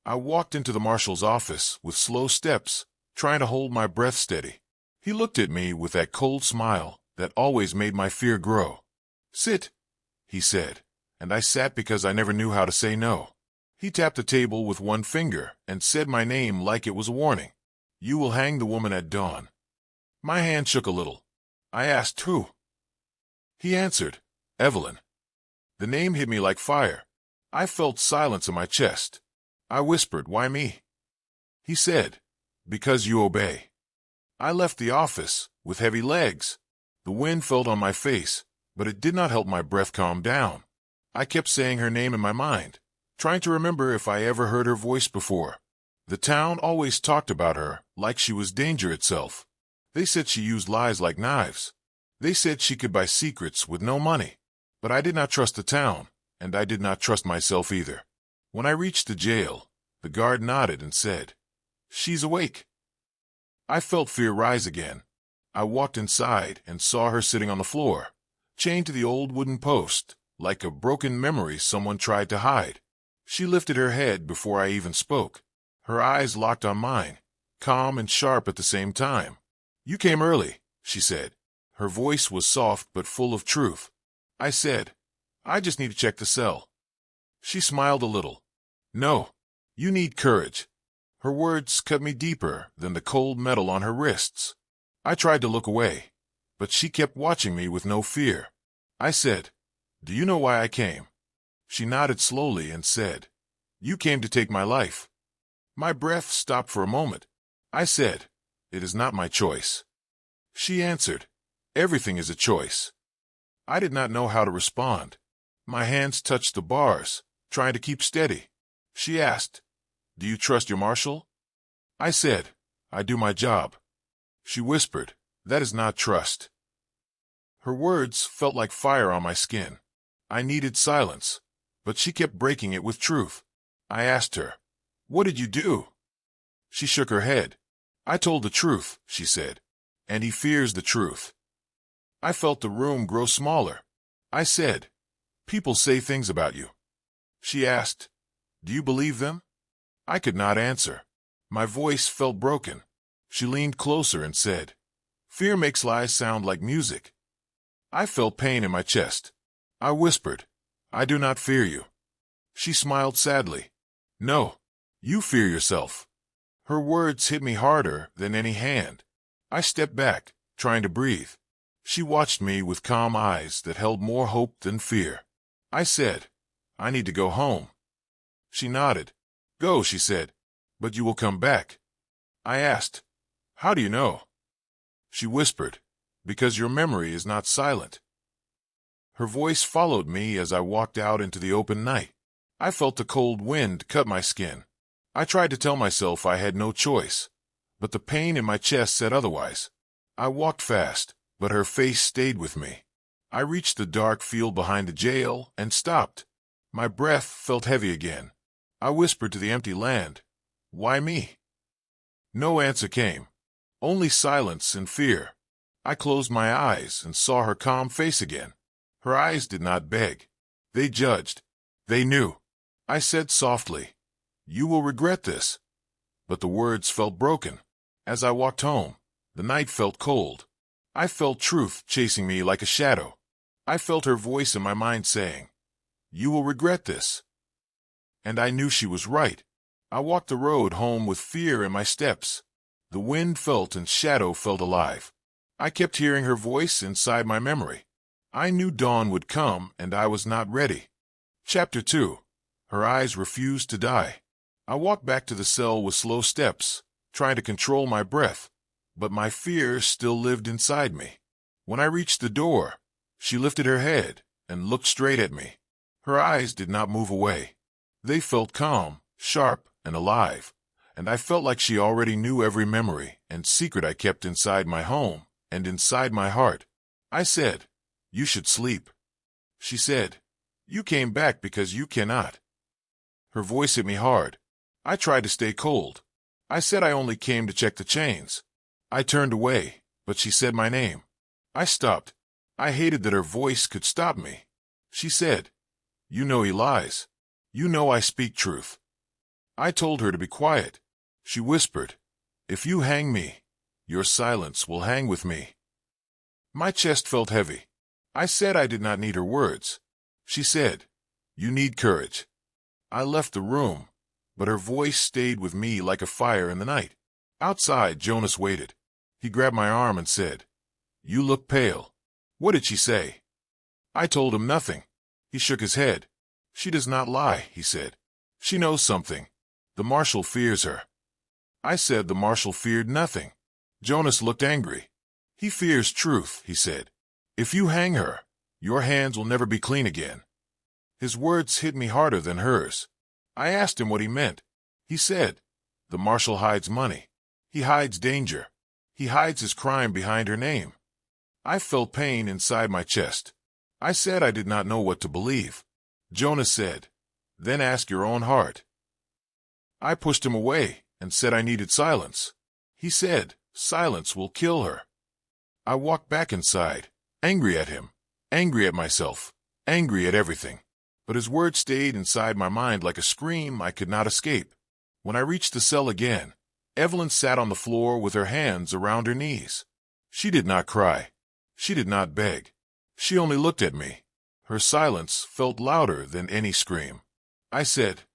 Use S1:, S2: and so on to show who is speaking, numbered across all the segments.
S1: I walked into the marshal's office with slow steps, trying to hold my breath steady. He looked at me with that cold smile that always made my fear grow. "Sit," he said, and I sat because I never knew how to say no. He tapped the table with one finger and said my name like it was a warning. "You will hang the woman at dawn." My hand shook a little. I asked, "Who?" He answered, "Evelyn." The name hit me like fire. I felt silence in my chest. I whispered, "Why me?" He said, "Because you obey." I left the office with heavy legs. The wind felt on my face, but it did not help my breath calm down. I kept saying her name in my mind, trying to remember if I ever heard her voice before. The town always talked about her like she was danger itself. They said she used lies like knives. They said she could buy secrets with no money. But I did not trust the town, and I did not trust myself either. When I reached the jail, the guard nodded and said, "She's awake." I felt fear rise again. I walked inside and saw her sitting on the floor, chained to the old wooden post, like a broken memory someone tried to hide. She lifted her head before I even spoke. Her eyes locked on mine, calm and sharp at the same time. "You came early," she said. Her voice was soft but full of truth. I said, "I just need to check the cell." She smiled a little. "No, you need courage." Her words cut me deeper than the cold metal on her wrists. I tried to look away, but she kept watching me with no fear. I said, "Do you know why I came?" She nodded slowly and said, "You came to take my life." My breath stopped for a moment. I said, "It is not my choice." She answered, "Everything is a choice." I did not know how to respond. My hands touched the bars, trying to keep steady. She asked, "Do you trust your marshal?" I said, "I do my job." She whispered, "That is not trust." Her words felt like fire on my skin. I needed silence, but she kept breaking it with truth. I asked her, "What did you do?" She shook her head. "I told the truth," she said, "and he fears the truth." I felt the room grow smaller. I said, "People say things about you." She asked, "Do you believe them?" I could not answer. My voice felt broken. She leaned closer and said, "Fear makes lies sound like music." I felt pain in my chest. I whispered, "I do not fear you." She smiled sadly. "No, you fear yourself." Her words hit me harder than any hand. I stepped back, trying to breathe. She watched me with calm eyes that held more hope than fear. I said, "I need to go home." She nodded. "Go," she said, "but you will come back." I asked, "How do you know?" She whispered, "Because your memory is not silent." Her voice followed me as I walked out into the open night. I felt the cold wind cut my skin. I tried to tell myself I had no choice, but the pain in my chest said otherwise. I walked fast, but her face stayed with me. I reached the dark field behind the jail and stopped. My breath felt heavy again. I whispered to the empty land, "Why me?" No answer came, only silence and fear. I closed my eyes and saw her calm face again. Her eyes did not beg. They judged. They knew. I said softly, "You will regret this." But the words felt broken. As I walked home, the night felt cold. I felt truth chasing me like a shadow. I felt her voice in my mind saying, "You will regret this." And I knew she was right. I walked the road home with fear in my steps. The wind felt and shadow felt alive. I kept hearing her voice inside my memory. I knew dawn would come, and I was not ready. Chapter 2. Her eyes refused to die. I walked back to the cell with slow steps, trying to control my breath, but my fear still lived inside me. When I reached the door, she lifted her head and looked straight at me. Her eyes did not move away. They felt calm, sharp, and alive, and I felt like she already knew every memory and secret I kept inside my home and inside my heart. I said, "You should sleep." She said, "You came back because you cannot." Her voice hit me hard. I tried to stay cold. I said I only came to check the chains. I turned away, but she said my name. I stopped. I hated that her voice could stop me. She said, "You know he lies. You know I speak truth." I told her to be quiet. She whispered, "If you hang me, your silence will hang with me." My chest felt heavy. I said I did not need her words. She said, "You need courage." I left the room, but her voice stayed with me like a fire in the night. Outside, Jonas waited. He grabbed my arm and said, "You look pale." What did she say? I told him nothing. He shook his head. "She does not lie," he said. "She knows something. The Marshal fears her." I said the Marshal feared nothing. Jonas looked angry. "He fears truth," he said. "If you hang her, your hands will never be clean again." His words hit me harder than hers. I asked him what he meant. He said, "The Marshal hides money. He hides danger. He hides his crime behind her name." I felt pain inside my chest. I said I did not know what to believe. Jonas said, "Then ask your own heart." I pushed him away and said I needed silence. He said, "Silence will kill her." I walked back inside, angry at him, angry at myself, angry at everything. But his words stayed inside my mind like a scream I could not escape. When I reached the cell again, Evelyn sat on the floor with her hands around her knees. She did not cry. She did not beg. She only looked at me. Her silence felt louder than any scream. I said,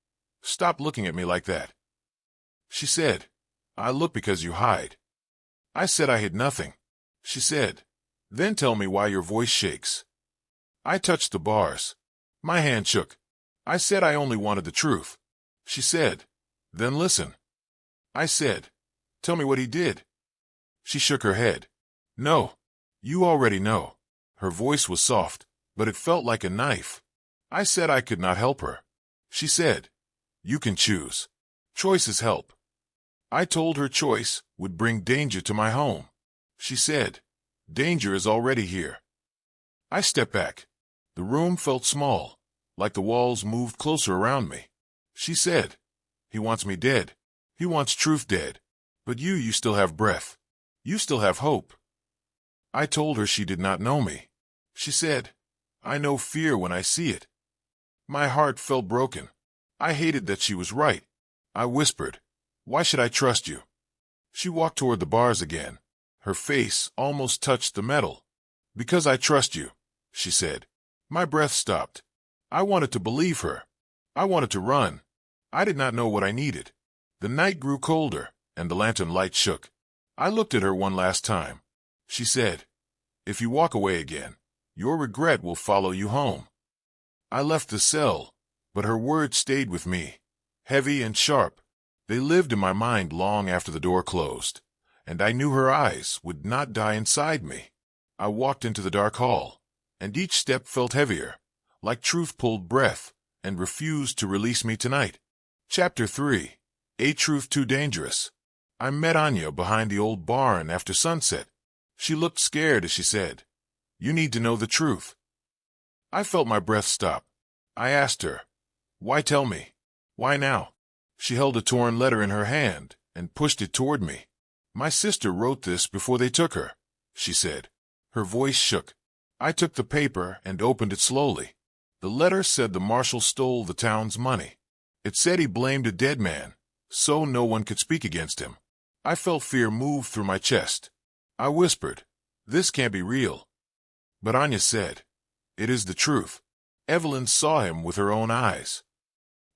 S1: "Stop looking at me like that." She said, "I look because you hide." I said I hid nothing. She said, "Then tell me why your voice shakes." I touched the bars. My hand shook. I said I only wanted the truth. She said, "Then listen." I said, "Tell me what he did." She shook her head. "No, you already know." Her voice was soft, but it felt like a knife. I said I could not help her. She said, "You can choose. Choices help." I told her choice would bring danger to my home. She said, "Danger is already here." I stepped back. The room felt small, like the walls moved closer around me. She said, "He wants me dead. He wants truth dead. But you still have breath. You still have hope." I told her she did not know me. She said, "I know fear when I see it." My heart felt broken. I hated that she was right. I whispered, "Why should I trust you?" She walked toward the bars again. Her face almost touched the metal. "Because I trust you," she said. My breath stopped. I wanted to believe her. I wanted to run. I did not know what I needed. The night grew colder, and the lantern light shook. I looked at her one last time. She said, "If you walk away again, your regret will follow you home." I left the cell, but her words stayed with me, heavy and sharp. They lived in my mind long after the door closed, and I knew her eyes would not die inside me. I walked into the dark hall, and each step felt heavier, like truth pulled breath and refused to release me tonight. Chapter 3. A Truth Too Dangerous. I met Anya behind the old barn after sunset. She looked scared as she said, "You need to know the truth." I felt my breath stop. I asked her, "Why tell me? Why now?" She held a torn letter in her hand and pushed it toward me. "My sister wrote this before they took her," she said. Her voice shook. I took the paper and opened it slowly. The letter said the Marshal stole the town's money. It said he blamed a dead man, so no one could speak against him. I felt fear move through my chest. I whispered, "This can't be real." But Anya said, "It is the truth." Evelyn saw him with her own eyes.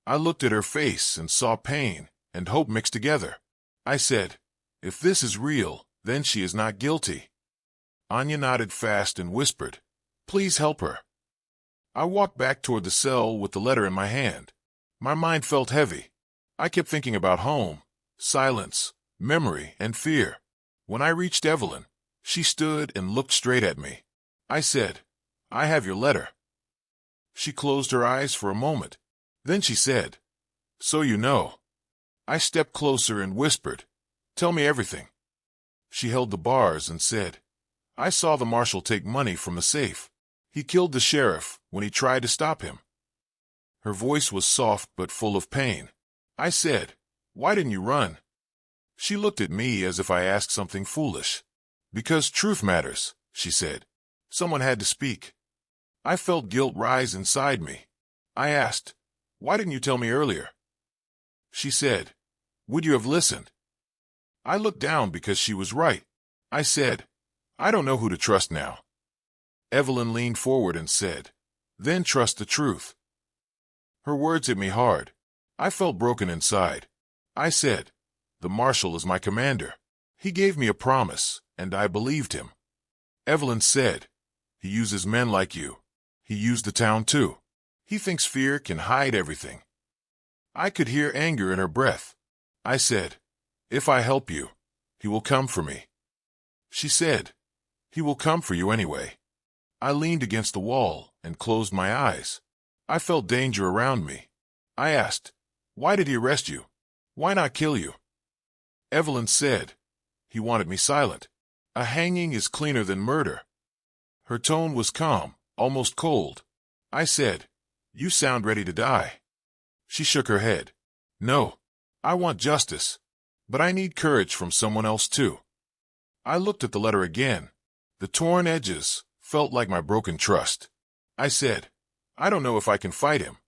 S1: I looked at her face and saw pain and hope mixed together. I said, "If this is real, then she is not guilty." Anya nodded fast and whispered, "Please help her." I walked back toward the cell with the letter in my hand. My mind felt heavy. I kept thinking about home, silence, memory, and fear. When I reached Evelyn, she stood and looked straight at me. I said, "I have your letter." She closed her eyes for a moment. Then she said, "So you know." I stepped closer and whispered, "Tell me everything." She held the bars and said, "I saw the Marshal take money from the safe. He killed the sheriff when he tried to stop him." Her voice was soft but full of pain. I said, "Why didn't you run?" She looked at me as if I asked something foolish. "Because truth matters," she said. Someone had to speak. I felt guilt rise inside me. I asked, "Why didn't you tell me earlier?" She said, "Would you have listened?" I looked down because she was right. I said, "I don't know who to trust now." Evelyn leaned forward and said, "Then trust the truth." Her words hit me hard. I felt broken inside. I said, "The Marshal is my commander. He gave me a promise, and I believed him." Evelyn said, "He uses men like you. He used the town too. He thinks fear can hide everything." I could hear anger in her breath. I said, "If I help you, he will come for me." She said, "He will come for you anyway." I leaned against the wall and closed my eyes. I felt danger around me. I asked, "Why did he arrest you? Why not kill you?" Evelyn said, "He wanted me silent. A hanging is cleaner than murder." Her tone was calm, almost cold. I said, "You sound ready to die." She shook her head. "No, I want justice, but I need courage from someone else too." I looked at the letter again. The torn edges felt like my broken trust. I said, "I don't know if I can fight him."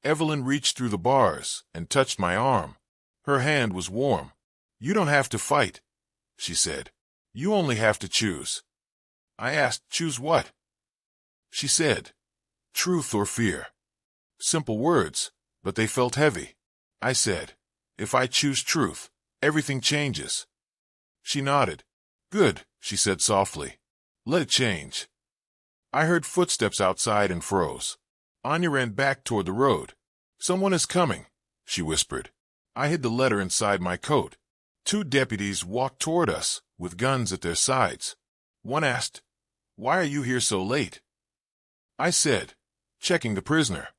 S1: Evelyn reached through the bars and touched my arm. Her hand was warm. "You don't have to fight," she said. "You only have to choose." I asked, "Choose what?" She said, "Truth or fear." Simple words, but they felt heavy. I said, "If I choose truth, everything changes." She nodded. "Good," she said softly. "Let it change." I heard footsteps outside and froze. Anya ran back toward the road. "Someone is coming," she whispered. I hid the letter inside my coat. 2 deputies walked toward us, with guns at their sides. One asked, "Why are you here so late?" I said, "Checking the prisoner."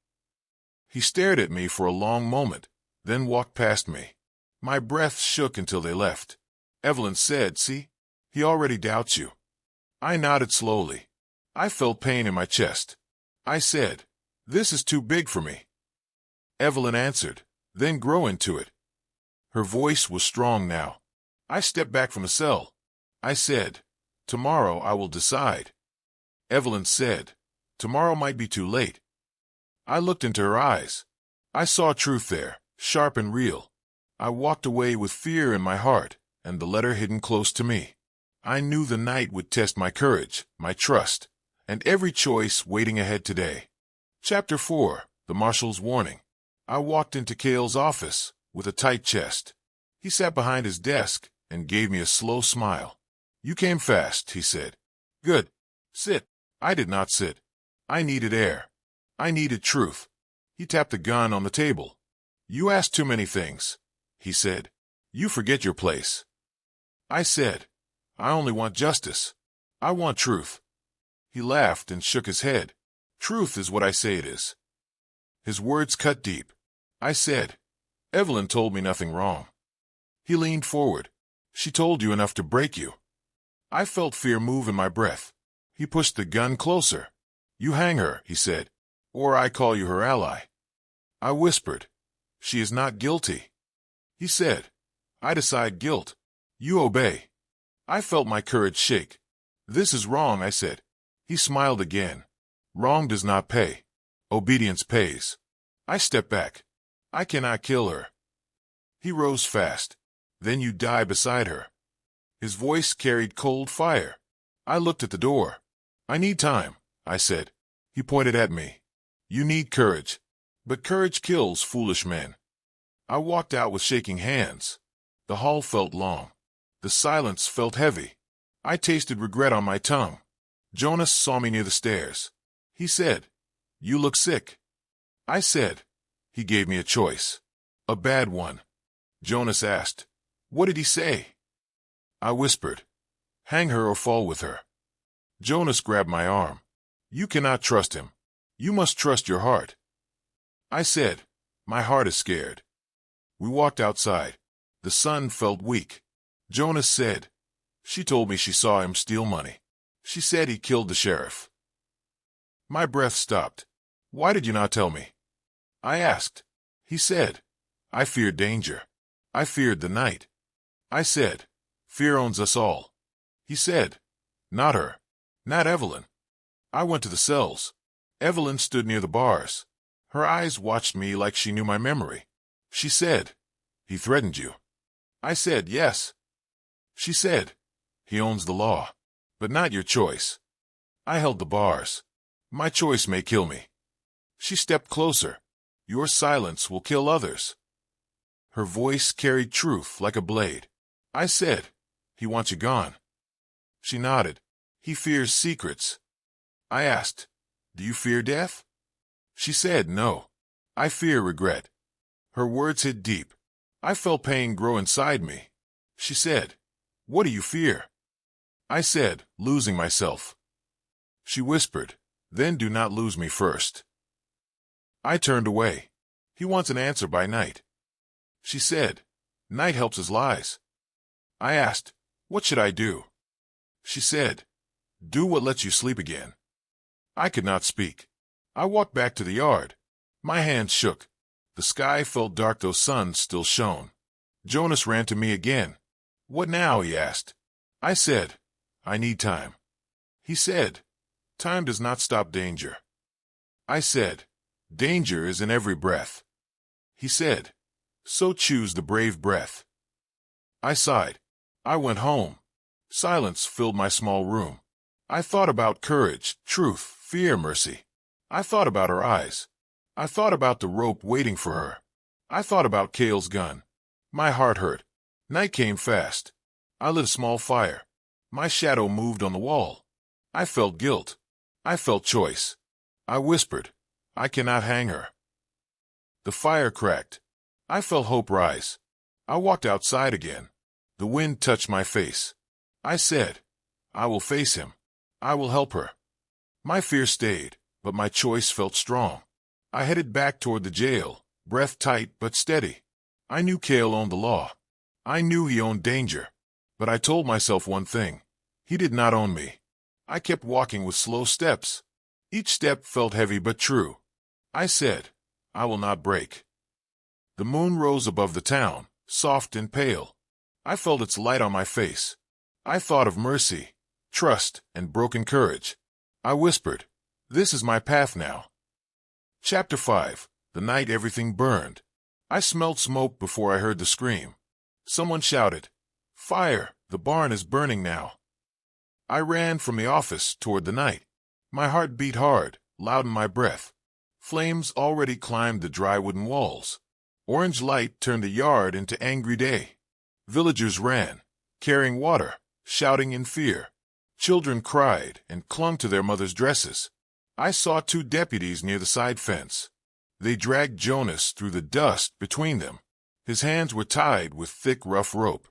S1: He stared at me for a long moment, then walked past me. My breath shook until they left. Evelyn said, "See, he already doubts you." I nodded slowly. I felt pain in my chest. I said, "This is too big for me." Evelyn answered, "Then grow into it." Her voice was strong now. I stepped back from the cell. I said, "Tomorrow I will decide." Evelyn said, "Tomorrow might be too late." I looked into her eyes. I saw truth there, sharp and real. I walked away with fear in my heart, and the letter hidden close to me. I knew the night would test my courage, my trust, and every choice waiting ahead today. Chapter 4, The Marshal's Warning. I walked into Cale's office with a tight chest. He sat behind his desk and gave me a slow smile. "You came fast," he said. "Good. Sit." I did not sit. I needed air. I needed truth. He tapped the gun on the table. "You ask too many things," he said. "You forget your place." I said, "I only want justice. I want truth." He laughed and shook his head. "Truth is what I say it is." His words cut deep. I said, "Evelyn told me nothing wrong." He leaned forward. "She told you enough to break you." I felt fear move in my breath. He pushed the gun closer. "You hang her," he said, "or I call you her ally." I whispered, "She is not guilty." He said, "I decide guilt. You obey." I felt my courage shake. "This is wrong," I said. He smiled again. "Wrong does not pay. Obedience pays." I stepped back. "I cannot kill her." He rose fast. "Then you die beside her." His voice carried cold fire. I looked at the door. "I need time," I said. He pointed at me. "You need courage. But courage kills foolish men." I walked out with shaking hands. The hall felt long. The silence felt heavy. I tasted regret on my tongue. Jonas saw me near the stairs. He said, "You look sick." I said, "He gave me a choice. A bad one." Jonas asked, "What did he say?" I whispered, "Hang her or fall with her." Jonas grabbed my arm. "You cannot trust him. You must trust your heart." I said, "My heart is scared." We walked outside. The sun felt weak. Jonas said, "She told me she saw him steal money. She said he killed the sheriff." My breath stopped. "Why did you not tell me?" I asked. He said, "I feared danger. I feared the night." I said, "Fear owns us all." He said, "Not her. Not Evelyn." I went to the cells. Evelyn stood near the bars. Her eyes watched me like she knew my memory. She said, "He threatened you." I said, "Yes." She said, "He owns the law, but not your choice." I held the bars. "My choice may kill me." She stepped closer. "Your silence will kill others." Her voice carried truth like a blade. I said, "He wants you gone." She nodded. "He fears secrets." I asked, "Do you fear death?" She said, "No. I fear regret." Her words hit deep. I felt pain grow inside me. She said, "What do you fear?" I said, "Losing myself." She whispered, "Then do not lose me first." I turned away. "He wants an answer by night." She said, "Night helps his lies." I asked, "What should I do?" She said, "Do what lets you sleep again." I could not speak. I walked back to the yard. My hands shook. The sky felt dark though sun still shone. Jonas ran to me again. "What now?" he asked. I said, "I need time." He said, "Time does not stop danger." I said, "Danger is in every breath." He said, "So choose the brave breath." I sighed. I went home. Silence filled my small room. I thought about courage, truth, fear, mercy. I thought about her eyes. I thought about the rope waiting for her. I thought about Cale's gun. My heart hurt. Night came fast. I lit a small fire. My shadow moved on the wall. I felt guilt. I felt choice. I whispered, "I cannot hang her." The fire cracked. I felt hope rise. I walked outside again. The wind touched my face. I said, "I will face him. I will help her." My fear stayed, but my choice felt strong. I headed back toward the jail, breath tight but steady. I knew Cale owned the law. I knew he owned danger. But I told myself one thing. He did not own me. I kept walking with slow steps. Each step felt heavy but true. I said, "I will not break." The moon rose above the town, soft and pale. I felt its light on my face. I thought of mercy, trust, and broken courage. I whispered, "This is my path now." Chapter 5. The night everything burned. I smelled smoke before I heard the scream. Someone shouted, "Fire! The barn is burning now." I ran from the office toward the night. My heart beat hard, loud in my breath. Flames already climbed the dry wooden walls. Orange light turned the yard into angry day. Villagers ran, carrying water, shouting in fear. Children cried and clung to their mothers' dresses. I saw 2 deputies near the side fence. They dragged Jonas through the dust between them. His hands were tied with thick, rough rope.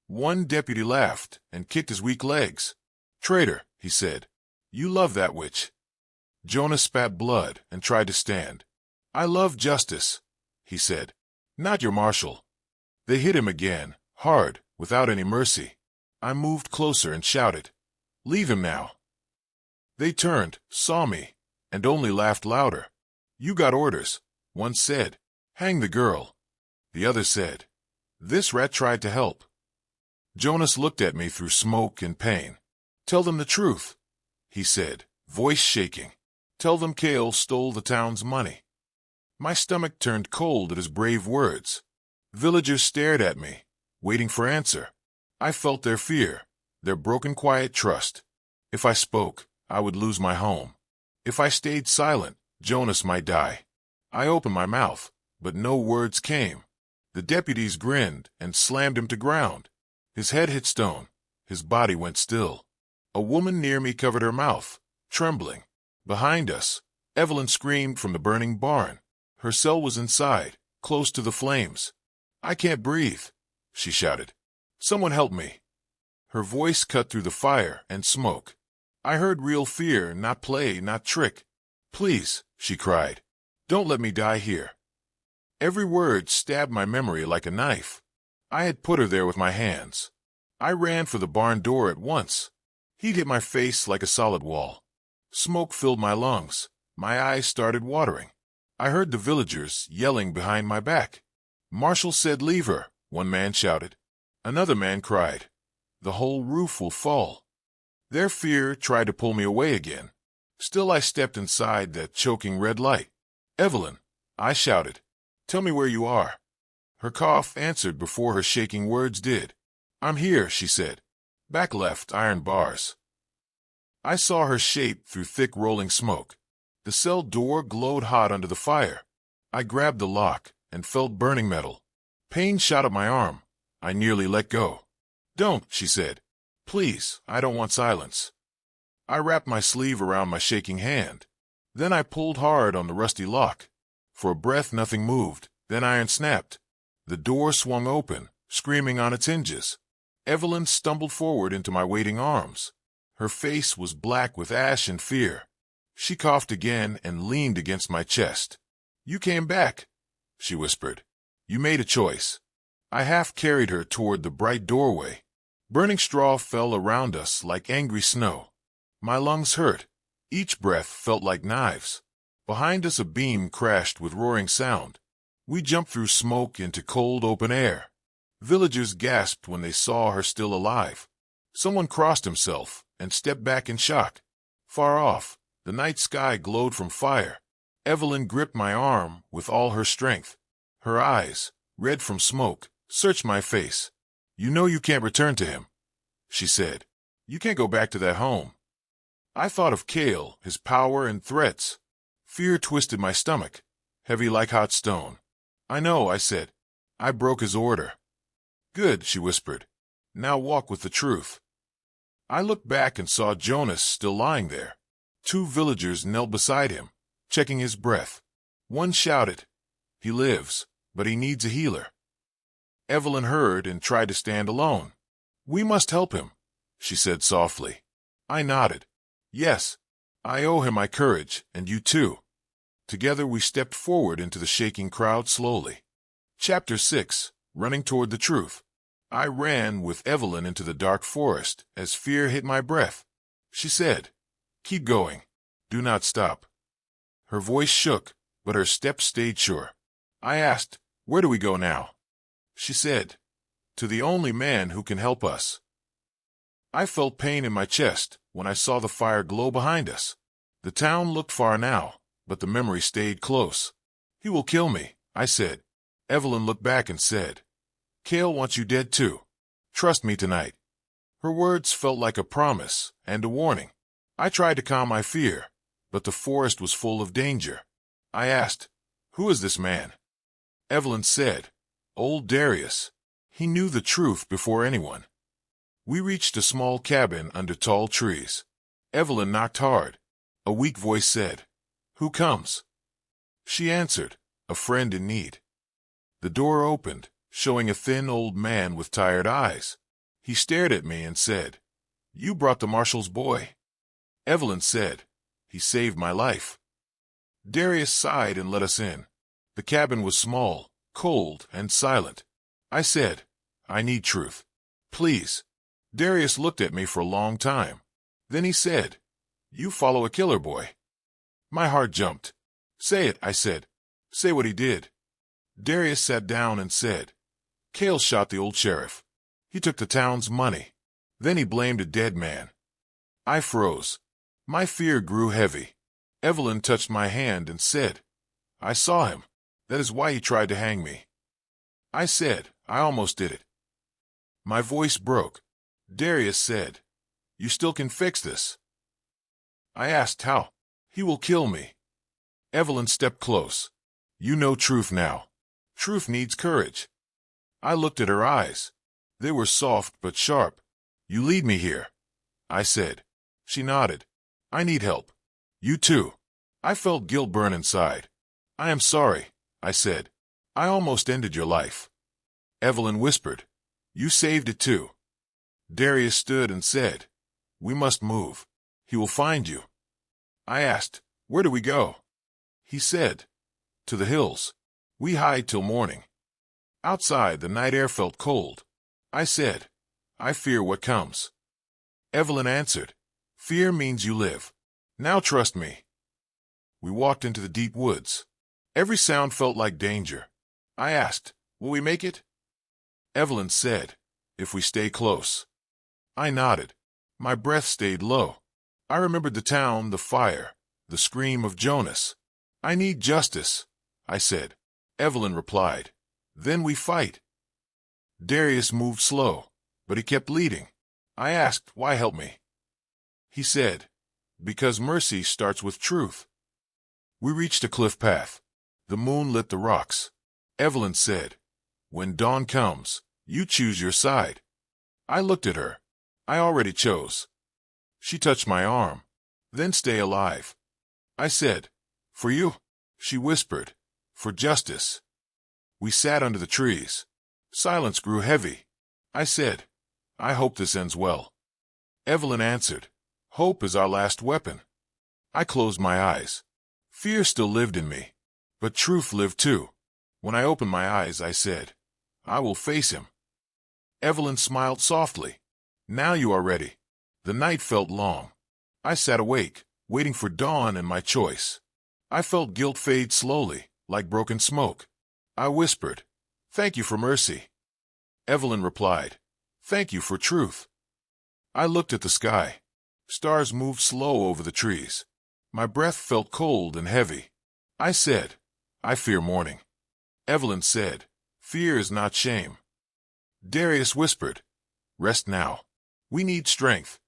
S1: One deputy laughed and kicked his weak legs. "Traitor," he said, "you love that witch." Jonas spat blood and tried to stand. "I love justice," he said, "not your Marshal." They hit him again, hard, without any mercy. I moved closer and shouted, "Leave him now." They turned, saw me, and only laughed louder. "You got orders," one said. "Hang the girl." The other said, "This rat tried to help." Jonas looked at me through smoke and pain. "Tell them the truth," he said, voice shaking. "Tell them Cale stole the town's money." My stomach turned cold at his brave words. Villagers stared at me, waiting for answer. I felt their fear, their broken quiet trust. If I spoke, I would lose my home. If I stayed silent, Jonas might die. I opened my mouth, but no words came. The deputies grinned and slammed him to ground. His head hit stone. His body went still. A woman near me covered her mouth, trembling. Behind us, Evelyn screamed from the burning barn. Her cell was inside, close to the flames. "I can't breathe," she shouted. "Someone help me." Her voice cut through the fire and smoke. I heard real fear, not play, not trick. "Please," she cried, "don't let me die here." Every word stabbed my memory like a knife. I had put her there with my hands. I ran for the barn door at once. Heat hit my face like a solid wall. Smoke filled my lungs. My eyes started watering. I heard the villagers yelling behind my back. "Marshal said leave her," one man shouted. Another man cried, "The whole roof will fall." Their fear tried to pull me away again. Still I stepped inside that choking red light. "Evelyn," I shouted, "tell me where you are." Her cough answered before her shaking words did. "I'm here," she said. "Back left, iron bars." I saw her shape through thick rolling smoke. The cell door glowed hot under the fire. I grabbed the lock and felt burning metal. Pain shot up my arm. I nearly let go. "Don't," she said. "Please, I don't want silence." I wrapped my sleeve around my shaking hand. Then I pulled hard on the rusty lock. For a breath, nothing moved. Then iron snapped. The door swung open, screaming on its hinges. Evelyn stumbled forward into my waiting arms. Her face was black with ash and fear. She coughed again and leaned against my chest. "You came back," she whispered. "You made a choice." I half carried her toward the bright doorway. Burning straw fell around us like angry snow. My lungs hurt. Each breath felt like knives. Behind us a beam crashed with roaring sound. We jumped through smoke into cold open air. Villagers gasped when they saw her still alive. Someone crossed himself and stepped back in shock. Far off, the night sky glowed from fire. Evelyn gripped my arm with all her strength. Her eyes, red from smoke, searched my face. "You know you can't return to him," she said. "You can't go back to that home." I thought of Cale, his power and threats. Fear twisted my stomach, heavy like hot stone. "I know," I said. "I broke his order." "Good," she whispered. "Now walk with the truth." I looked back and saw Jonas still lying there. 2 villagers knelt beside him, checking his breath. One shouted, "He lives, but he needs a healer." Evelyn heard and tried to stand alone. "We must help him," she said softly. I nodded. "Yes, I owe him my courage, and you too." Together we stepped forward into the shaking crowd slowly. Chapter 6. Running toward the truth. I ran with Evelyn into the dark forest as fear hit my breath. She said, "Keep going. Do not stop." Her voice shook, but her steps stayed sure. I asked, "Where do we go now?" She said, "To the only man who can help us." I felt pain in my chest when I saw the fire glow behind us. The town looked far now, but the memory stayed close. "He will kill me," I said. Evelyn looked back and said, "Cale wants you dead too. Trust me tonight." Her words felt like a promise and a warning. I tried to calm my fear, but the forest was full of danger. I asked, "Who is this man?" Evelyn said, "Old Darius. He knew the truth before anyone." We reached a small cabin under tall trees. Evelyn knocked hard. A weak voice said, "Who comes?" She answered, "A friend in need." The door opened, showing a thin old man with tired eyes. He stared at me and said, "You brought the Marshal's boy." Evelyn said, "He saved my life." Darius sighed and let us in. The cabin was small, cold, and silent. I said, "I need truth. Please." Darius looked at me for a long time. Then he said, "You follow a killer boy." My heart jumped. "Say it," I said. "Say what he did." Darius sat down and said, "Cale shot the old sheriff. He took the town's money. Then he blamed a dead man." I froze. My fear grew heavy. Evelyn touched my hand and said, "I saw him. That is why he tried to hang me." I said, "I almost did it." My voice broke. Darius said, "You still can fix this." I asked how. "He will kill me." Evelyn stepped close. "You know truth now. Truth needs courage." I looked at her eyes. They were soft but sharp. "You lead me here," I said. She nodded. "I need help." "You too." I felt guilt burn inside. "I am sorry," I said. "I almost ended your life." Evelyn whispered, "You saved it too." Darius stood and said, "We must move. He will find you." I asked, "Where do we go?" He said, "To the hills. We hide till morning." Outside, the night air felt cold. I said, "I fear what comes." Evelyn answered, "Fear means you live. Now trust me." We walked into the deep woods. Every sound felt like danger. I asked, "Will we make it?" Evelyn said, "If we stay close." I nodded. My breath stayed low. I remembered the town, the fire, the scream of Jonas. "I need justice," I said. Evelyn replied, Then we fight. Darius moved slow, but he kept leading. I asked, why help me? He said, because mercy starts with truth. We reached a cliff path. The moon lit the rocks. Evelyn said, when dawn comes, you choose your side. I looked at her. I already chose. She touched my arm. Then stay alive. I said, for you? She whispered, for justice. We sat under the trees. Silence grew heavy. I said, I hope this ends well. Evelyn answered, hope is our last weapon. I closed my eyes. Fear still lived in me, but truth lived too. When I opened my eyes, I said, I will face him. Evelyn smiled softly. Now you are ready. The night felt long. I sat awake, waiting for dawn and my choice. I felt guilt fade slowly, like broken smoke. I whispered, thank you for mercy. Evelyn replied, thank you for truth. I looked at the sky. Stars moved slow over the trees. My breath felt cold and heavy. I said, I fear morning. Evelyn said, fear is not shame. Darius whispered, rest now. We need strength.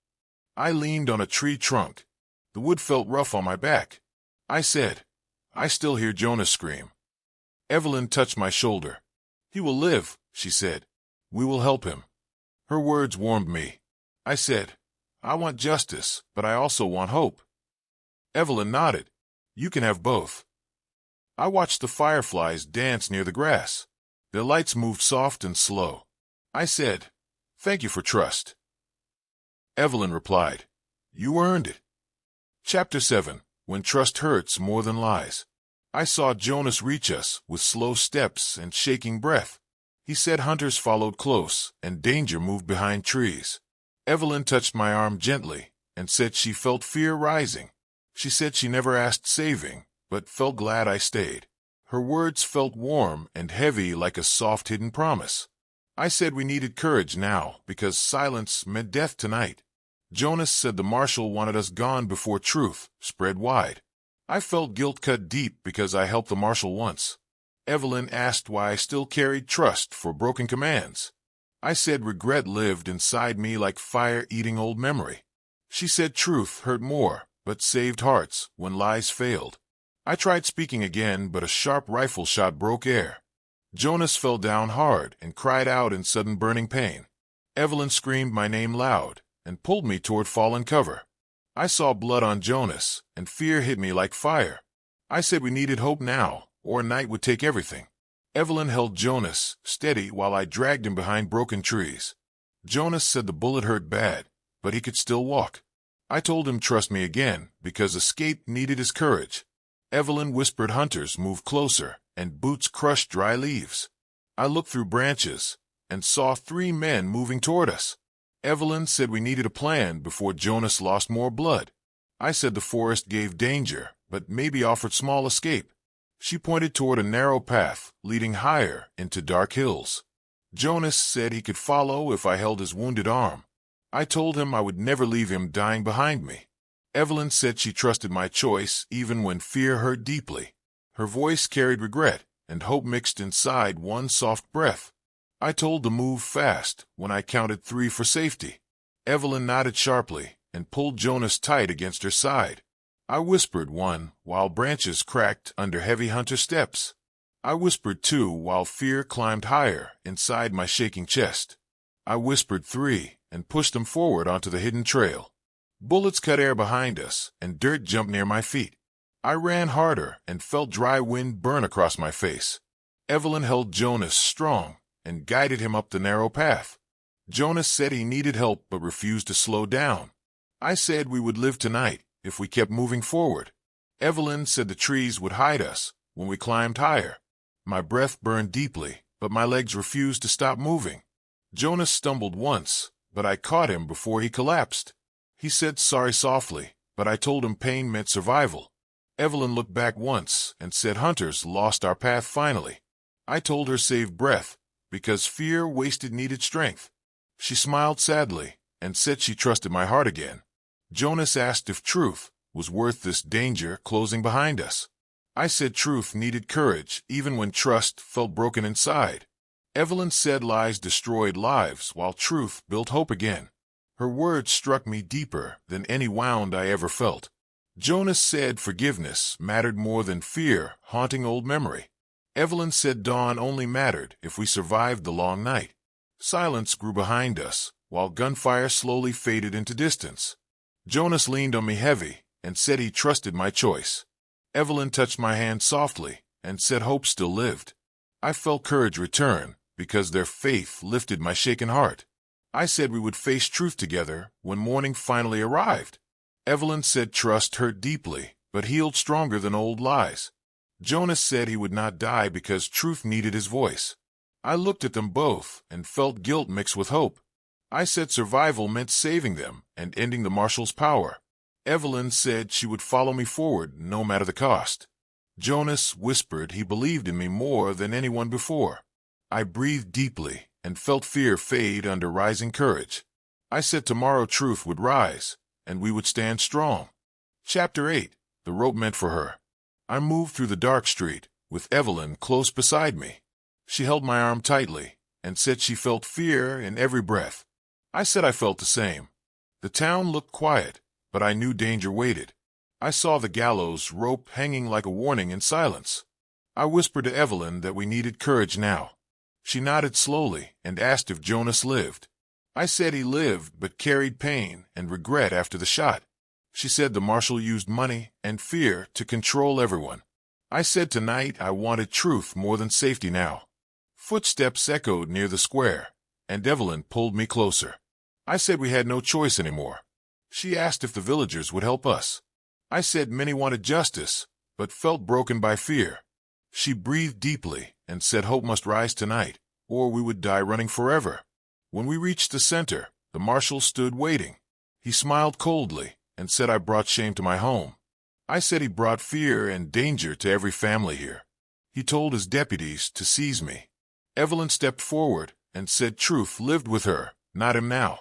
S1: I leaned on a tree trunk. The wood felt rough on my back. I said, I still hear Jonas scream. Evelyn touched my shoulder. He will live, she said. We will help him. Her words warmed me. I said, I want justice, but I also want hope. Evelyn nodded. You can have both. I watched the fireflies dance near the grass. Their lights moved soft and slow. I said, thank you for trust. Evelyn replied, you earned it. Chapter 7. When Trust Hurts More Than Lies. I saw Jonas reach us with slow steps and shaking breath. He said hunters followed close and danger moved behind trees. Evelyn touched my arm gently and said she felt fear rising. She said she never asked saving, but felt glad I stayed. Her words felt warm and heavy like a soft hidden promise. I said we needed courage now because silence meant death tonight. Jonas said the Marshal wanted us gone before truth spread wide. I felt guilt cut deep because I helped the Marshal once. Evelyn asked why I still carried trust for broken commands. I said regret lived inside me like fire eating old memory. She said truth hurt more, but saved hearts when lies failed. I tried speaking again, but a sharp rifle shot broke air. Jonas fell down hard and cried out in sudden burning pain. Evelyn screamed my name loud and pulled me toward fallen cover. I saw blood on Jonas, and fear hit me like fire. I said we needed hope now, or night would take everything. Evelyn held Jonas steady while I dragged him behind broken trees. Jonas said the bullet hurt bad, but he could still walk. I told him trust me again, because escape needed his courage. Evelyn whispered hunters moved closer, and boots crushed dry leaves. I looked through branches, and saw 3 men moving toward us. Evelyn said we needed a plan before Jonas lost more blood. I said the forest gave danger, but maybe offered small escape. She pointed toward a narrow path leading higher into dark hills. Jonas said he could follow if I held his wounded arm. I told him I would never leave him dying behind me. Evelyn said she trusted my choice even when fear hurt deeply. Her voice carried regret and hope mixed inside one soft breath. I told to move fast when I counted 3 for safety. Evelyn nodded sharply and pulled Jonas tight against her side. I whispered 1 while branches cracked under heavy hunter steps. I whispered 2 while fear climbed higher inside my shaking chest. I whispered 3 and pushed them forward onto the hidden trail. Bullets cut air behind us and dirt jumped near my feet. I ran harder and felt dry wind burn across my face. Evelyn held Jonas strong and guided him up the narrow path. Jonas said he needed help but refused to slow down. I said we would live tonight if we kept moving forward. Evelyn said the trees would hide us when we climbed higher. My breath burned deeply, but my legs refused to stop moving. Jonas stumbled once, but I caught him before he collapsed. He said sorry softly, but I told him pain meant survival. Evelyn looked back once and said hunters lost our path finally. I told her save breath, because fear wasted needed strength. She smiled sadly and said she trusted my heart again. Jonas asked if truth was worth this danger closing behind us. I said truth needed courage even when trust felt broken inside. Evelyn said lies destroyed lives while truth built hope again. Her words struck me deeper than any wound I ever felt. Jonas said forgiveness mattered more than fear haunting old memory. Evelyn said dawn only mattered if we survived the long night. Silence grew behind us, while gunfire slowly faded into distance. Jonas leaned on me heavy and said he trusted my choice. Evelyn touched my hand softly and said hope still lived. I felt courage return because their faith lifted my shaken heart. I said we would face truth together when morning finally arrived. Evelyn said trust hurt deeply, but healed stronger than old lies. Jonas said he would not die because truth needed his voice. I looked at them both and felt guilt mixed with hope. I said survival meant saving them and ending the Marshal's power. Evelyn said she would follow me forward no matter the cost. Jonas whispered he believed in me more than anyone before. I breathed deeply and felt fear fade under rising courage. I said tomorrow truth would rise, and we would stand strong. Chapter 8. The rope meant for her. I moved through the dark street, with Evelyn close beside me. She held my arm tightly, and said she felt fear in every breath. I said I felt the same. The town looked quiet, but I knew danger waited. I saw the gallows rope hanging like a warning in silence. I whispered to Evelyn that we needed courage now. She nodded slowly and asked if Jonas lived. I said he lived but carried pain and regret after the shot. She said the Marshal used money and fear to control everyone. I said tonight I wanted truth more than safety now. Footsteps echoed near the square, and Evelyn pulled me closer. I said we had no choice anymore. She asked if the villagers would help us. I said many wanted justice, but felt broken by fear. She breathed deeply and said hope must rise tonight, or we would die running forever. When we reached the center, the Marshal stood waiting. He smiled coldly and said I brought shame to my home. I said he brought fear and danger to every family here. He told his deputies to seize me. Evelyn stepped forward and said truth lived with her, not him now.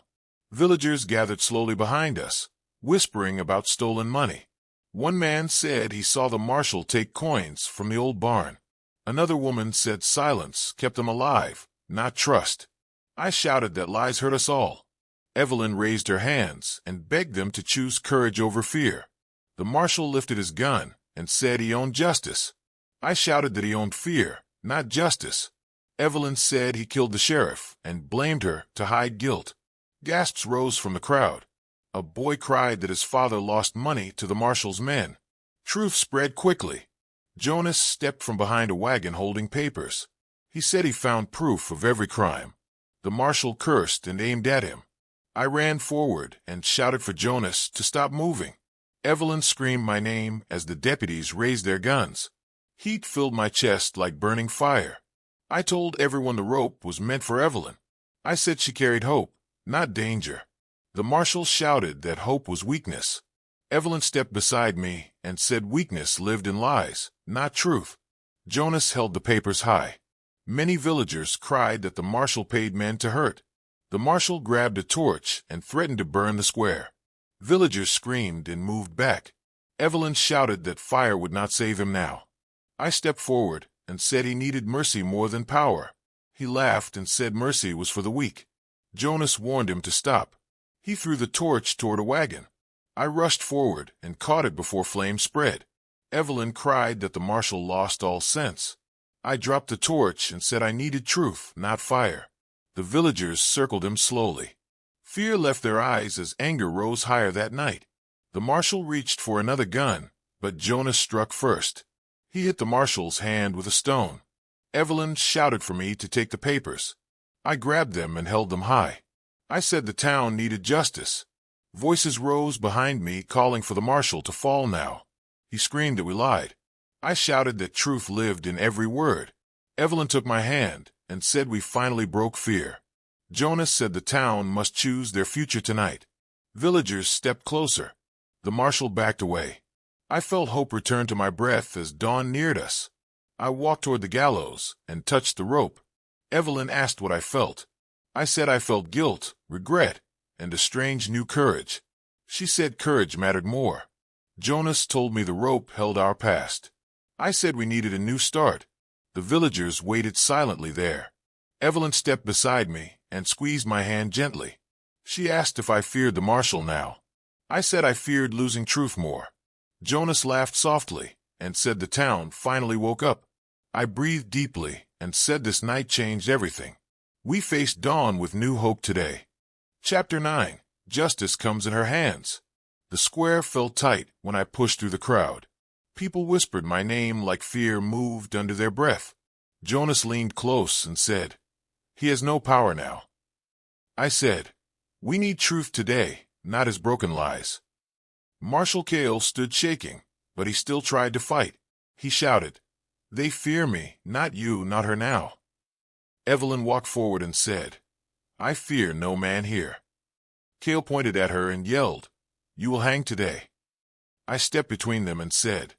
S1: Villagers gathered slowly behind us, whispering about stolen money. One man said he saw the Marshal take coins from the old barn. Another woman said silence kept them alive, not trust. I shouted that lies hurt us all. Evelyn raised her hands and begged them to choose courage over fear. The Marshal lifted his gun and said he owned justice. I shouted that he owned fear, not justice. Evelyn said he killed the sheriff and blamed her to hide guilt. Gasps rose from the crowd. A boy cried that his father lost money to the Marshal's men. Truth spread quickly. Jonas stepped from behind a wagon holding papers. He said he found proof of every crime. The Marshal cursed and aimed at him. I ran forward and shouted for Jonas to stop moving. Evelyn screamed my name as the deputies raised their guns. Heat filled my chest like burning fire. I told everyone the rope was meant for Evelyn. I said she carried hope, not danger. The Marshal shouted that hope was weakness. Evelyn stepped beside me and said weakness lived in lies, not truth. Jonas held the papers high. Many villagers cried that the Marshal paid men to hurt. The Marshal grabbed a torch and threatened to burn the square. Villagers screamed and moved back. Evelyn shouted that fire would not save him now. I stepped forward and said he needed mercy more than power. He laughed and said mercy was for the weak. Jonas warned him to stop. He threw the torch toward a wagon. I rushed forward and caught it before flames spread. Evelyn cried that the Marshal lost all sense. I dropped the torch and said I needed truth, not fire. The villagers circled him slowly. Fear left their eyes as anger rose higher that night. The Marshal reached for another gun, but Jonas struck first. He hit the Marshal's hand with a stone. Evelyn shouted for me to take the papers. I grabbed them and held them high. I said the town needed justice. Voices rose behind me calling for the Marshal to fall now. He screamed that we lied. I shouted that truth lived in every word. Evelyn took my hand and said we finally broke fear. Jonas said the town must choose their future tonight. Villagers stepped closer. The Marshal backed away. I felt hope return to my breath as dawn neared us. I walked toward the gallows and touched the rope. Evelyn asked what I felt. I said I felt guilt, regret, and a strange new courage. She said courage mattered more. Jonas told me the rope held our past. I said we needed a new start. The villagers waited silently there. Evelyn stepped beside me and squeezed my hand gently. She asked if I feared the Marshal now. I said I feared losing truth more. Jonas laughed softly and said the town finally woke up. I breathed deeply and said this night changed everything. We faced dawn with new hope today. Chapter 9. Justice comes in her hands. The square felt tight when I pushed through the crowd. People whispered my name like fear moved under their breath. Jonas leaned close and said, "He has no power now." I said, "We need truth today, not his broken lies." Marshal Kale stood shaking, but he still tried to fight. He shouted, "They fear me, not you, not her now." Evelyn walked forward and said, "I fear no man here." Kale pointed at her and yelled, "You will hang today." I stepped between them and said,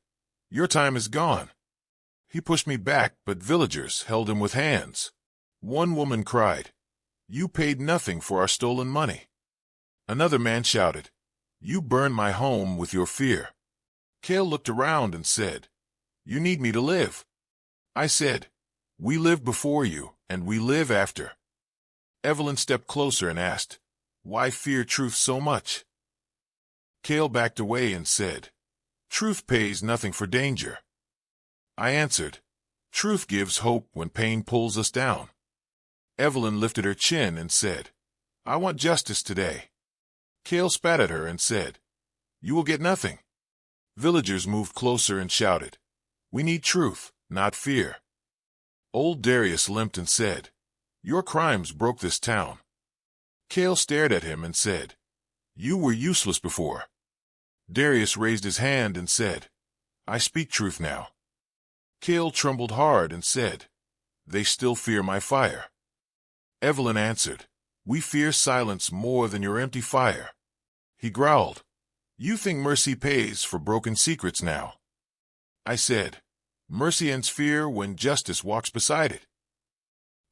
S1: "Your time is gone." He pushed me back, but villagers held him with hands. One woman cried, "You paid nothing for our stolen money." Another man shouted, "You burned my home with your fear." Kale looked around and said, "You need me to live." I said, "We lived before you, and we live after." Evelyn stepped closer and asked, "Why fear truth so much?" Kale backed away and said, "Truth pays nothing for danger." I answered, "Truth gives hope when pain pulls us down." Evelyn lifted her chin and said, "I want justice today." Kale spat at her and said, "You will get nothing." Villagers moved closer and shouted, "We need truth, not fear." Old Darius limped and said, "Your crimes broke this town." Kale stared at him and said, "You were useless before." Darius raised his hand and said, "I speak truth now." Kale trembled hard and said, "They still fear my fire." Evelyn answered, "We fear silence more than your empty fire." He growled, "You think mercy pays for broken secrets now." I said, "Mercy ends fear when justice walks beside it."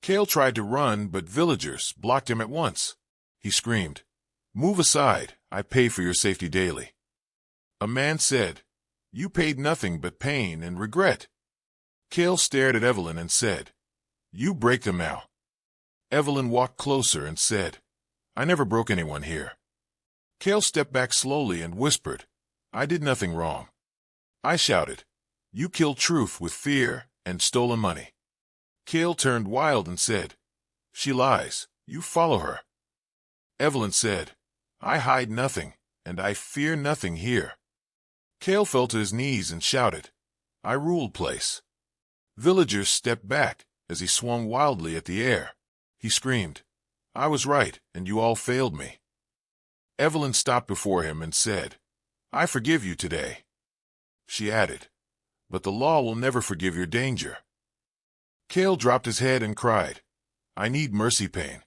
S1: Kale tried to run, but villagers blocked him at once. He screamed, "Move aside, I pay for your safety daily." A man said, "You paid nothing but pain and regret." Kale stared at Evelyn and said, "You break them now." Evelyn walked closer and said, "I never broke anyone here." Kale stepped back slowly and whispered, "I did nothing wrong." I shouted, "You killed truth with fear and stolen money." Kale turned wild and said, "She lies. You follow her." Evelyn said, "I hide nothing, and I fear nothing here." Kale fell to his knees and shouted, "I rule place." Villagers stepped back as he swung wildly at the air. He screamed, "I was right, and you all failed me." Evelyn stopped before him and said, "I forgive you today." She added, "But the law will never forgive your danger." Kale dropped his head and cried, "I need mercy pain."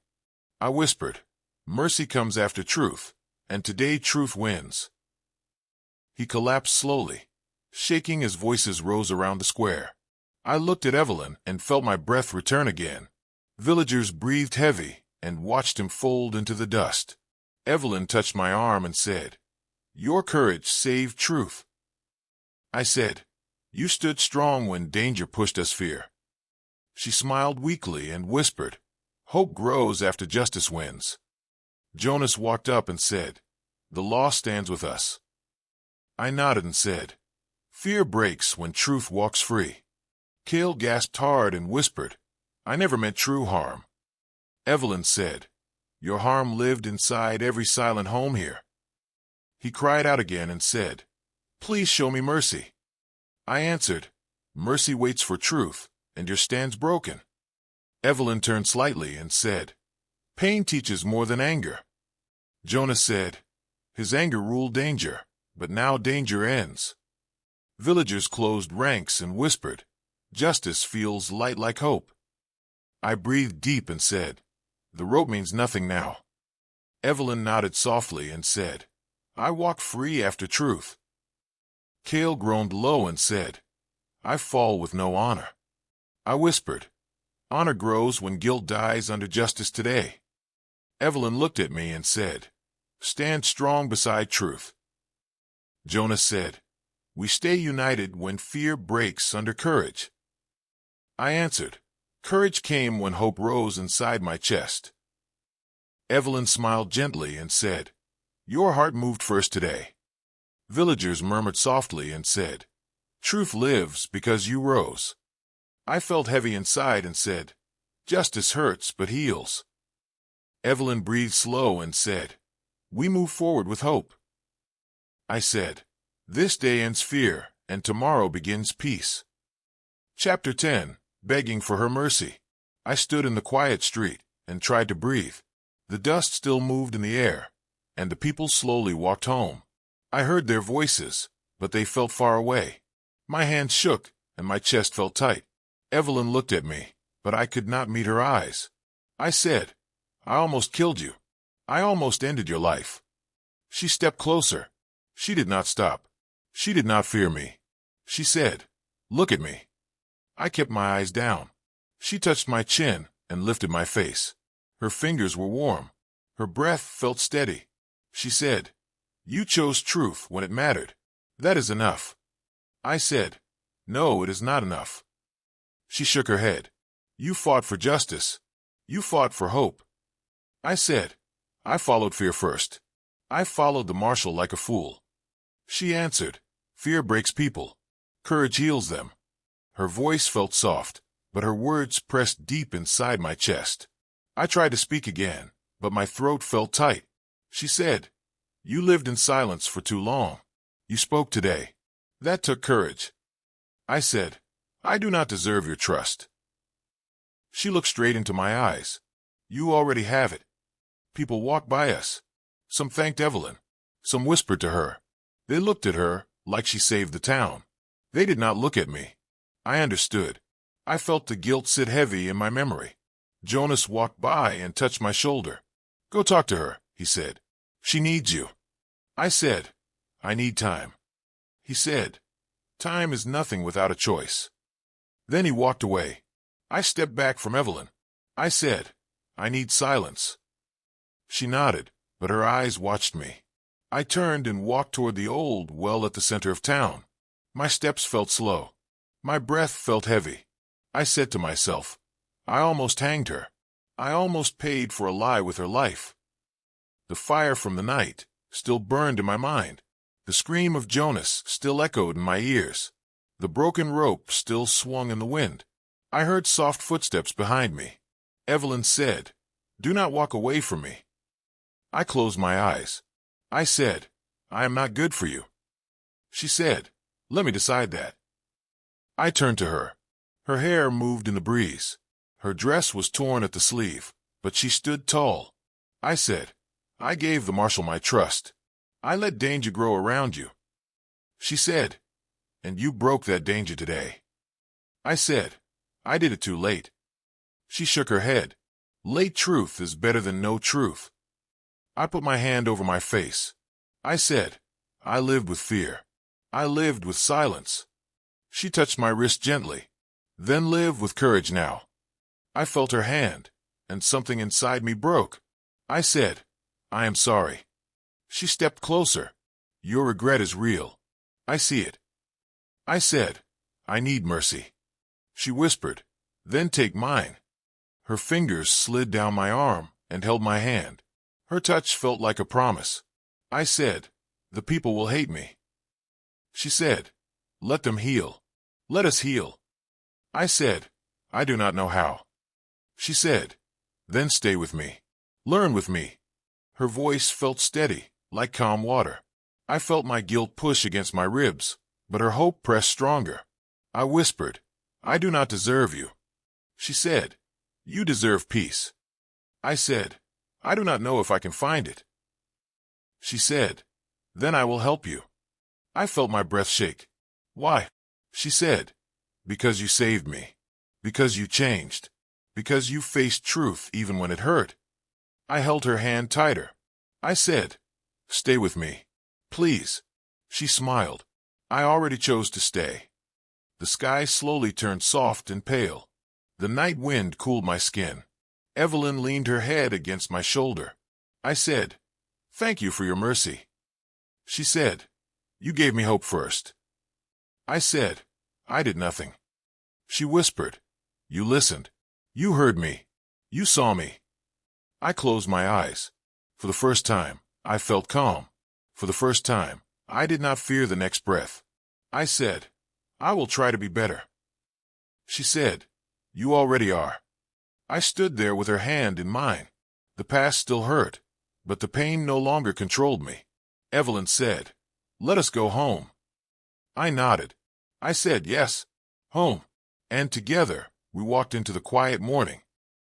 S1: I whispered, "Mercy comes after truth, and today truth wins." He collapsed slowly, shaking as voices rose around the square. I looked at Evelyn and felt my breath return again. Villagers breathed heavy and watched him fold into the dust. Evelyn touched my arm and said, "Your courage saved truth." I said, "You stood strong when danger pushed us fear." She smiled weakly and whispered, "Hope grows after justice wins." Jonas walked up and said, "The law stands with us." I nodded and said, "Fear breaks when truth walks free." Kale gasped hard and whispered, "I never meant true harm." Evelyn said, "Your harm lived inside every silent home here." He cried out again and said, "Please show me mercy." I answered, "Mercy waits for truth, and your stand's broken." Evelyn turned slightly and said, "Pain teaches more than anger." Jonas said, "His anger ruled danger, but now danger ends." Villagers closed ranks and whispered, "Justice feels light like hope." I breathed deep and said, "The rope means nothing now." Evelyn nodded softly and said, "I walk free after truth." Kale groaned low and said, "I fall with no honor." I whispered, "Honor grows when guilt dies under justice today." Evelyn looked at me and said, "Stand strong beside truth." Jonas said, We stay united when fear breaks under courage. I answered. Courage came when hope rose inside my chest. Evelyn smiled gently and said, Your heart moved first today. Villagers murmured softly and said, Truth lives because you rose. I felt heavy inside and said, Justice hurts but heals. Evelyn breathed slow and said, We move forward with hope. I said, This day ends fear, and tomorrow begins peace. Chapter 10. Begging for her mercy. I stood in the quiet street and tried to breathe. The dust still moved in the air, and the people slowly walked home. I heard their voices, but they felt far away. My hands shook, and my chest felt tight. Evelyn looked at me, but I could not meet her eyes. I said, I almost killed you. I almost ended your life. She stepped closer. She did not stop. She did not fear me. She said, Look at me. I kept my eyes down. She touched my chin and lifted my face. Her fingers were warm. Her breath felt steady. She said, You chose truth when it mattered. That is enough. I said, No, it is not enough. She shook her head. You fought for justice. You fought for hope. I said, I followed fear first. I followed the Marshal like a fool. She answered, Fear breaks people. Courage heals them. Her voice felt soft, but her words pressed deep inside my chest. I tried to speak again, but my throat felt tight. She said, You lived in silence for too long. You spoke today. That took courage. I said, I do not deserve your trust. She looked straight into my eyes. You already have it. People walked by us. Some thanked Evelyn. Some whispered to her. They looked at her like she saved the town. They did not look at me. I understood. I felt the guilt sit heavy in my memory. Jonas walked by and touched my shoulder. Go talk to her, he said. She needs you. I said, I need time. He said, Time is nothing without a choice. Then he walked away. I stepped back from Evelyn. I said, I need silence. She nodded, but her eyes watched me. I turned and walked toward the old well at the center of town. My steps felt slow. My breath felt heavy. I said to myself, I almost hanged her. I almost paid for a lie with her life. The fire from the night still burned in my mind. The scream of Jonas still echoed in my ears. The broken rope still swung in the wind. I heard soft footsteps behind me. Evelyn said, Do not walk away from me. I closed my eyes. I said, I am not good for you. She said, Let me decide that. I turned to her. Her hair moved in the breeze. Her dress was torn at the sleeve, but she stood tall. I said, I gave the Marshal my trust. I let danger grow around you. She said, And you broke that danger today. I said, I did it too late. She shook her head. Late truth is better than no truth. I put my hand over my face. I said, I lived with fear. I lived with silence. She touched my wrist gently. Then live with courage now. I felt her hand, and something inside me broke. I said, I am sorry. She stepped closer. Your regret is real. I see it. I said, I need mercy. She whispered, Then take mine. Her fingers slid down my arm and held my hand. Her touch felt like a promise. I said, The people will hate me. She said, Let them heal. Let us heal. I said, I do not know how. She said, Then stay with me. Learn with me. Her voice felt steady, like calm water. I felt my guilt push against my ribs, but her hope pressed stronger. I whispered, I do not deserve you. She said, You deserve peace. I said, I do not know if I can find it. She said, Then I will help you. I felt my breath shake. Why? She said, Because you saved me. Because you changed. Because you faced truth even when it hurt. I held her hand tighter. I said, Stay with me. Please. She smiled. I already chose to stay. The sky slowly turned soft and pale. The night wind cooled my skin. Evelyn leaned her head against my shoulder. I said, Thank you for your mercy. She said, You gave me hope first. I said, I did nothing. She whispered, you listened. You heard me. You saw me. I closed my eyes. For the first time, I felt calm. For the first time, I did not fear the next breath. I said, I will try to be better. She said, you already are. I stood there with her hand in mine. The past still hurt, but the pain no longer controlled me. Evelyn said, let us go home. I nodded. I said, yes, home. And together, we walked into the quiet morning,